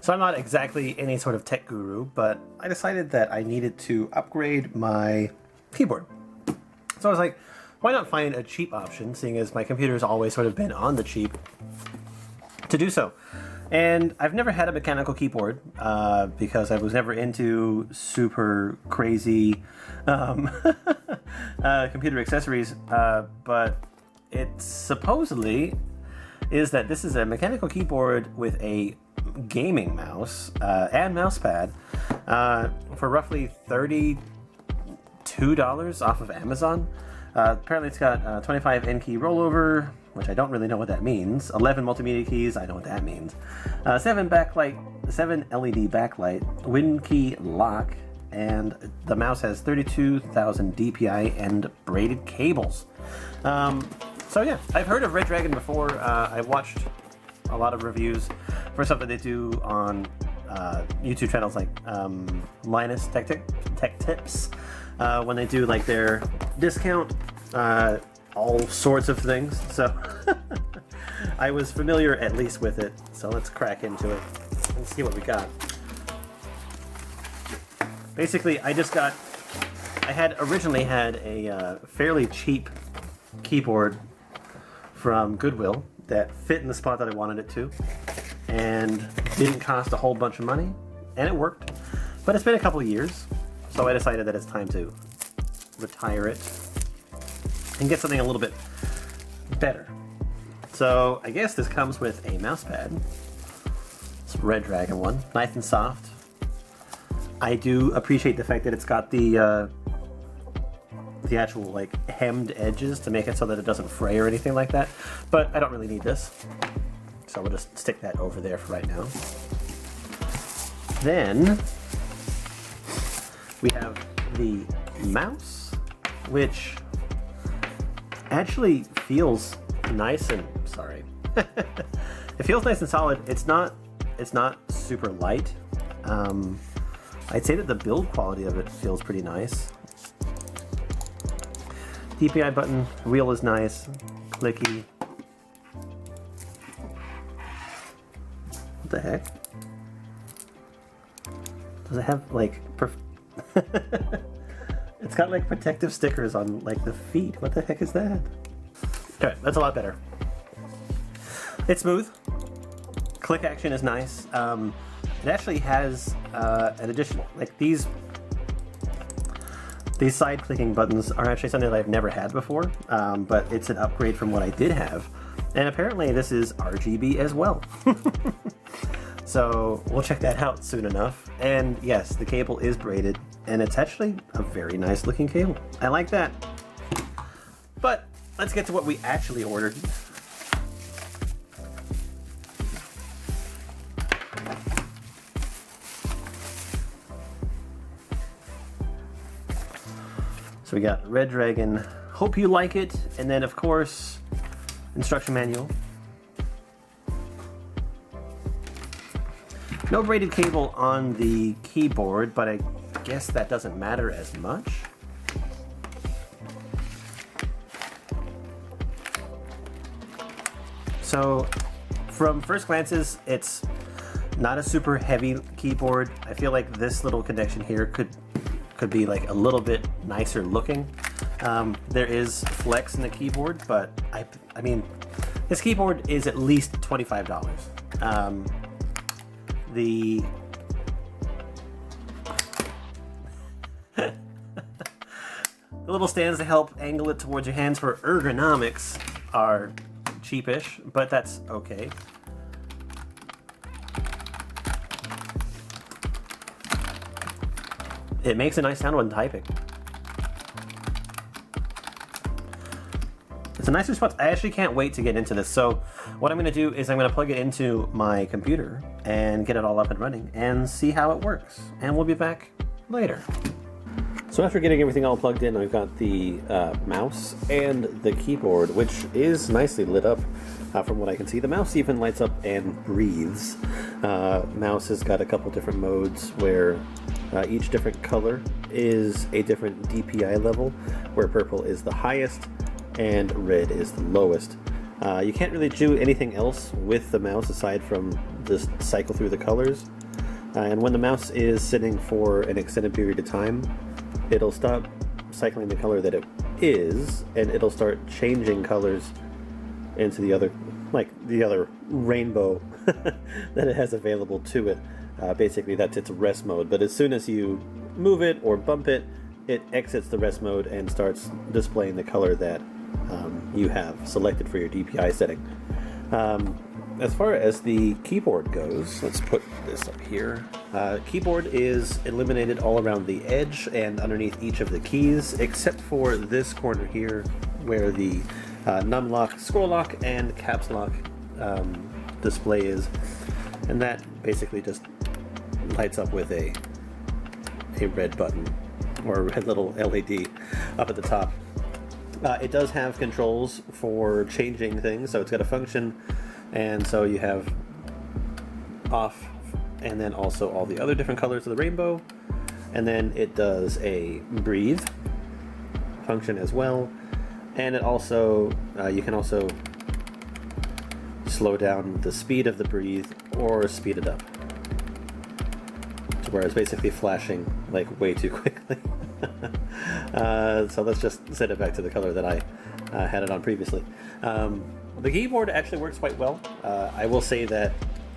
So I'm not exactly any sort of tech guru, but I decided that I needed to upgrade my keyboard. So I was like, why not find a cheap option, seeing as my computer's always sort of been on the cheap to do so. And I've never had a mechanical keyboard because I was never into super crazy computer accessories, but it supposedly is that this is a mechanical keyboard with a gaming mouse and mouse pad for roughly $32 off of Amazon. Apparently it's got 25 N-key rollover, which I don't really know what that means. 11 multimedia keys, I know what that means. 7 LED backlight, Win key lock, and the mouse has 32,000 DPI and braided cables. So yeah, I've heard of Red Dragon before. I've watched a lot of reviews for stuff that they do on YouTube channels like Linus Tech Tips, when they do like their discount all sorts of things. So I was familiar at least with it. So let's crack into it and see what we got. Basically, I had originally had a fairly cheap keyboard from Goodwill that fit in the spot that I wanted it to and didn't cost a whole bunch of money, and it worked. But it's been a couple of years, so I decided that it's time to retire it and get something a little bit better. So I guess this comes with a mouse pad. It's a Red Dragon one, nice and soft. I do appreciate the fact that it's got the actual like hemmed edges to make it so that it doesn't fray or anything like that, but I don't really need this, so we'll just stick that over there for right now. Then we have the mouse, which actually feels nice and it feels nice and solid. It's not super light. I'd say that the build quality of it feels pretty nice. DPI button, wheel is nice, clicky. What the heck? Does it have like it's got like protective stickers on like the feet. What the heck is that? Okay, that's a lot better. It's smooth. Click action is nice. It actually has an additional, like these side clicking buttons are actually something that I've never had before, but it's an upgrade from what I did have. And apparently this is RGB as well. So we'll check that out soon enough. And yes, the cable is braided, and it's actually a very nice looking cable. I like that. But let's get to what we actually ordered. So we got Red Dragon, hope you like it, and then of course, instruction manual. No braided cable on the keyboard, but I guess that doesn't matter as much. So from first glances, it's not a super heavy keyboard. I feel like this little connection here could be like a little bit nicer looking. There is flex in the keyboard, but I mean, this keyboard is at least $25. The little stands to help angle it towards your hands for ergonomics are cheapish, but that's okay. It makes a nice sound when typing. It's a nice response. I actually can't wait to get into this. So what I'm going to do is I'm going to plug it into my computer and get it all up and running and see how it works. And we'll be back later. So after getting everything all plugged in, I've got the mouse and the keyboard, which is nicely lit up from what I can see. The mouse even lights up and breathes. Mouse has got a couple different modes where each different color is a different DPI level, where purple is the highest and red is the lowest. You can't really do anything else with the mouse aside from just cycle through the colors. And when the mouse is sitting for an extended period of time, it'll stop cycling the color that it is, and it'll start changing colors into the other, like the other rainbow that it has available to it. Basically, that's its rest mode. But as soon as you move it or bump it, it exits the rest mode and starts displaying the color that you have selected for your DPI setting. As far as the keyboard goes, let's put this up here. Keyboard is illuminated all around the edge and underneath each of the keys, except for this corner here, where the num lock, scroll lock, and caps lock display is, and that basically just lights up with a red button or a red little LED up at the top. It does have controls for changing things, so it's got a function. And so you have off, and then also all the other different colors of the rainbow. And then it does a breathe function as well. And it also, you can also slow down the speed of the breathe or speed it up to where it's basically flashing like way too quickly. So let's just set it back to the color that I had it on previously. The keyboard actually works quite well. I will say that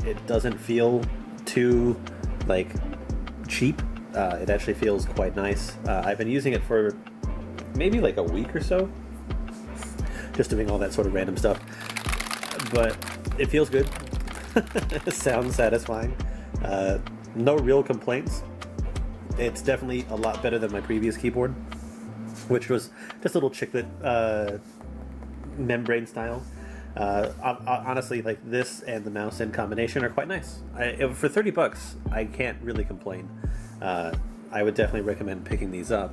it doesn't feel too like cheap. It actually feels quite nice. I've been using it for maybe like a week or so, just doing all that sort of random stuff. But it feels good. It sounds satisfying. No real complaints. It's definitely a lot better than my previous keyboard, which was just a little chiclet membrane style. Honestly, like this and the mouse in combination are quite nice. For $30, I can't really complain. I would definitely recommend picking these up.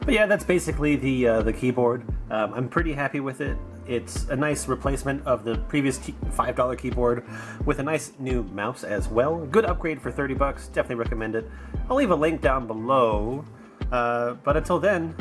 But yeah, that's basically the keyboard. I'm pretty happy with it. It's a nice replacement of the previous $5 keyboard with a nice new mouse as well. Good upgrade for $30. Definitely recommend it. I'll leave a link down below. But until then,